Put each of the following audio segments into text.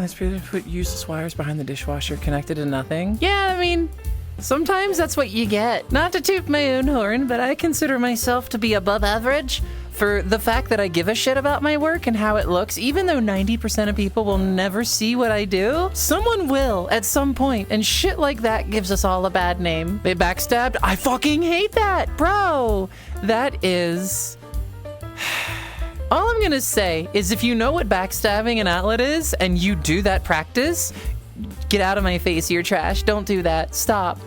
It's better to put useless wires behind the dishwasher connected to nothing. Yeah, I mean, sometimes that's what you get. Not to toot my own horn, but I consider myself to be above average for the fact that I give a shit about my work and how it looks. Even though 90% of people will never see what I do, someone will at some point, and shit like that gives us all a bad name. They backstabbed? I fucking hate that, bro. That is... All I'm gonna say is if you know what backstabbing an outlet is and you do that practice, get out of my face, you're trash. Don't do that. Stop.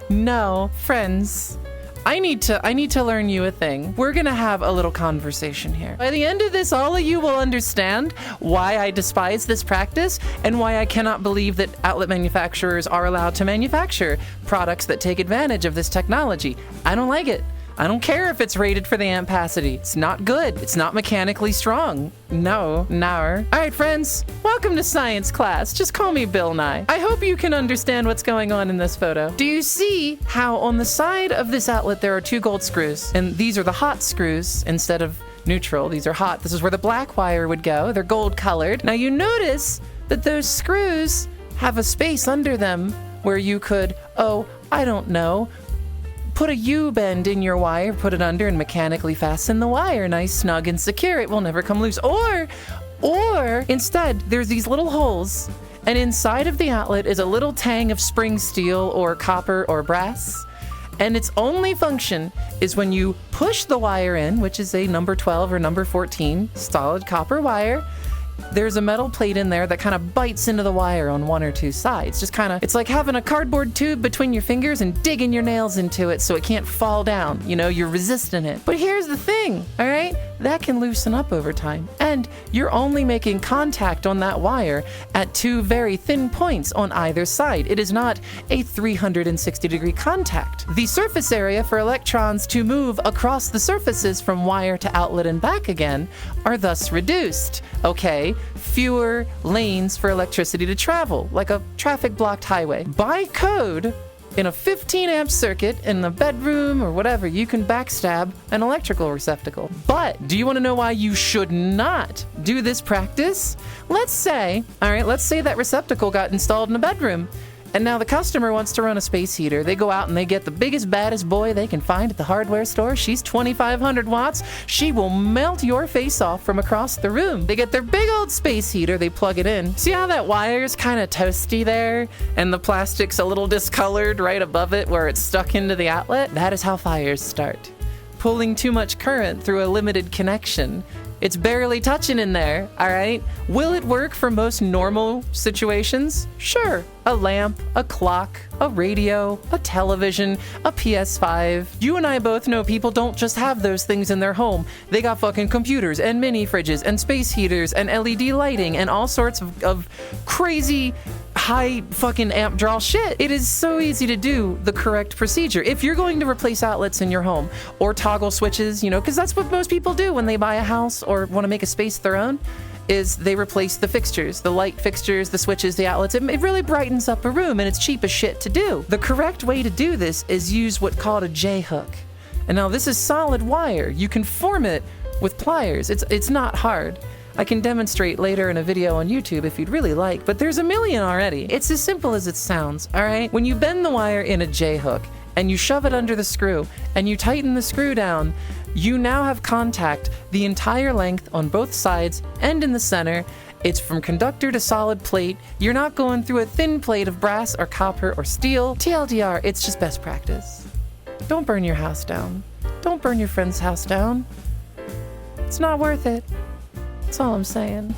No, friends, I need to learn you a thing. We're gonna have a little conversation here. By the end of this, all of you will understand why I despise this practice and why I cannot believe that outlet manufacturers are allowed to manufacture products that take advantage of this technology. I don't like it. I don't care if it's rated for the ampacity. It's not good. It's not mechanically strong. No. All right, friends, welcome to science class. Just call me Bill Nye. I hope you can understand what's going on in this photo. Do you see how on the side of this outlet there are 2 gold screws? And these are the hot screws instead of neutral. These are hot. This is where the black wire would go. They're gold colored. Now you notice that those screws have a space under them where you could, oh, I don't know, put a U-bend in your wire, put it under, and mechanically fasten the wire nice, snug, and secure. It will never come loose. Or instead, there's these little holes, and inside of the outlet is a little tang of spring steel or copper or brass, and its only function is when you push the wire in, which is a number 12 or number 14 solid copper wire, there's a metal plate in there that kind of bites into the wire on 1 or 2 sides. Just kind of, it's like having a cardboard tube between your fingers and digging your nails into it so it can't fall down. You know, you're resisting it. But here's the thing, all right? That can loosen up over time. And you're only making contact on that wire at 2 very thin points on either side. It is not a 360-degree contact. The surface area for electrons to move across the surfaces from wire to outlet and back again are thus reduced, okay? Fewer lanes for electricity to travel, like a traffic-blocked highway. By code, in a 15-amp circuit in the bedroom or whatever, you can backstab an electrical receptacle. But do you want to know why you should not do this practice? Let's say that receptacle got installed in a bedroom, and now the customer wants to run a space heater. They go out and they get the biggest, baddest boy they can find at the hardware store. She's 2,500 watts. She will melt your face off from across the room. They get their big old space heater. They plug it in. See how that wire's kind of toasty there? And the plastic's a little discolored right above it where it's stuck into the outlet? That is how fires start. Pulling too much current through a limited connection. It's barely touching in there, all right? Will it work for most normal situations? Sure. A lamp, a clock, a radio, a television, a PS5. You and I both know people don't just have those things in their home. They got fucking computers and mini fridges and space heaters and LED lighting and all sorts of crazy high fucking amp draw shit. It is so easy to do the correct procedure. If you're going to replace outlets in your home or toggle switches, you know, because that's what most people do when they buy a house or want to make a space their own, is they replace the fixtures, the light fixtures, the switches, the outlets. It really brightens up a room and it's cheap as shit to do. The correct way to do this is use what's called a J-hook. And now this is solid wire. You can form it with pliers. It's not hard. I can demonstrate later in a video on YouTube if you'd really like, but there's a million already. It's as simple as it sounds, all right? When you bend the wire in a J-hook and you shove it under the screw and you tighten the screw down, you now have contact the entire length on both sides and in the center. It's from conductor to solid plate. You're not going through a thin plate of brass or copper or steel. TLDR, it's just best practice. Don't burn your house down. Don't burn your friend's house down. It's not worth it. That's all I'm saying.